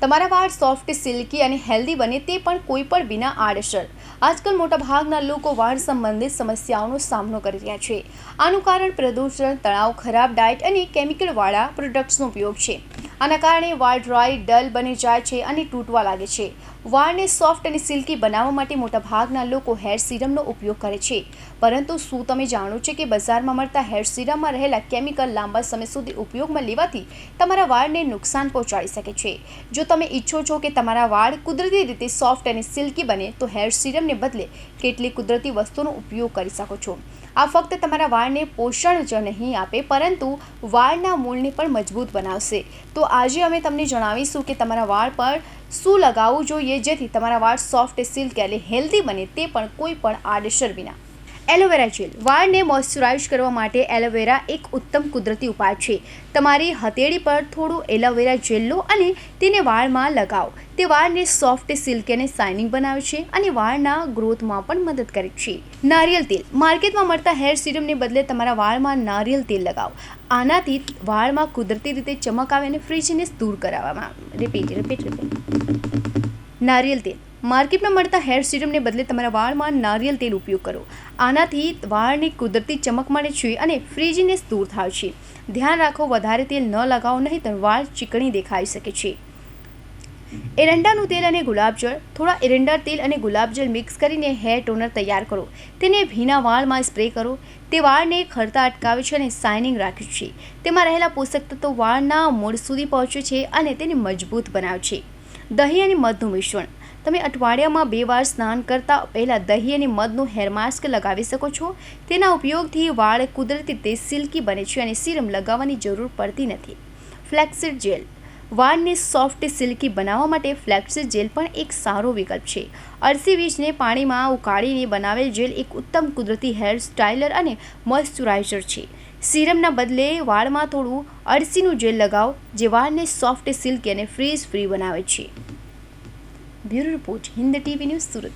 તમારા વાળ soft, silky અને હેલ્ધી બને તે પણ કોઈ પણ વિના આડઅસર. આજકાલ મોટાભાગના લોકો વાળ સંબંધિત સમસ્યાઓનો સામનો કરી રહ્યા છે. આનું કારણ પ્રદૂષણ, તણાવ, ખરાબ ડાયટ અને કેમિકલવાળા પ્રોડક્ટ્સનો ઉપયોગ છે. આના કારણે વાળ ડ્રાય, ડલ બની જાય છે અને તૂટવા લાગે છે. વાળને સોફ્ટ અને સિલ્કી બનાવવા માટે મોટાભાગના લોકો હેર સિરમનો ઉપયોગ કરે છે. પરંતુ શું તમે જાણો છો કે બજારમાં મળતા હેર સિરમમાં રહેલા કેમિકલ લાંબા સમય સુધી ઉપયોગમાં લેવાથી તમારા વાળને નુકસાન પહોંચાડી શકે છે? જો તમે ઈચ્છો છો કે તમારા વાળ કુદરતી રીતે સોફ્ટ અને સિલ્કી બને તો હેર સિરમને બદલે કેટલીક કુદરતી વસ્તુઓનો ઉપયોગ કરી શકો છો. આ ફક્ત તમારા વાળને પોષણ જ નહીં આપે પરંતુ વાળના મૂળને પણ મજબૂત બનાવશે. તો આજે અમે તમને જણાવીશું કે તમારા વાળ પર શું લગાવવું જોઈએ જેથી તમારા વાળ સોફ્ટ, સિલ્કી અને હેલ્ધી બને તે પણ કોઈ પણ આડઅસર વિના. Aloe vera gel. વાળને મોઇશ્ચરાઇઝ કરવા માટે એલોવેરા એક ઉત્તમ કુદરતી ઉપાય છે. તમારી હથેળી પર થોડું એલોવેરા જેલ લો અને તેને વાળમાં લગાવો. તે વાળને સોફ્ટ, સિલ્કી અને શાઇનિંગ બનાવે છે અને વાળના ગ્રોથમાં પણ મદદ કરે છે. નારિયેળ તેલ. માર્કેટમાં મળતા હેર સિરમને બદલે તમારા વાળમાં નારિયેળ તેલ લગાવો. આનાથી વાળમાં કુદરતી રીતે ચમક આવે અને ફ્રીઝીનેસ દૂર કરવામાં નારિયેળ તેલ. માર્કેટમાં મળતા હેર સિરમને બદલે તમારા વાળમાં નારિયેળ તેલ ઉપયોગ કરો. આનાથી વાળને કુદરતી ચમક મળે છે અને ફ્રીઝીનેસ દૂર થાય છે. ધ્યાન રાખો, વધારે તેલ ન લગાવો નહીં તો વાળ ચીકણી દેખાઈ શકે છે. એરંડાનું તેલ અને ગુલાબજળ. થોડા એરંડા તેલ અને ગુલાબજળ મિક્સ કરીને હેર ટોનર તૈયાર કરો. તેને ભીના વાળમાં સ્પ્રે કરો. તે વાળને ખરતા અટકાવે છે અને શાઇનિંગ રાખે છે. તેમાં રહેલા પોષક તત્વો વાળના મૂળ સુધી પહોંચે છે અને તેને મજબૂત બનાવે છે. દહીં અને મધનું મિશ્રણ. તમે અઠવાડિયામાં 2 વાર સ્નાન કરતાં પહેલાં દહીં અને મધનું હેર માસ્ક લગાવી શકો છો. તેના ઉપયોગથી વાળ કુદરતી રીતે સિલ્કી બને છે અને સિરમ લગાવવાની જરૂર પડતી નથી. Flaxseed jail. વાળને સોફ્ટ, સિલ્કી બનાવવા માટે ફ્લેક્સસીડ જેલ પણ એક સારો વિકલ્પ છે. અળસી બીજને પાણીમાં ઉકાળીને બનાવેલ જેલ એક ઉત્તમ કુદરતી હેર સ્ટાઇલર અને મોઇશ્ચરાઇઝર છે. સિરમના બદલે વાળમાં થોડું અળસીનું જેલ લગાવો જે વાળને સોફ્ટ, સિલ્કી અને ફ્રીઝ ફ્રી બનાવે છે. Bureau report, Hind TV news, Surat.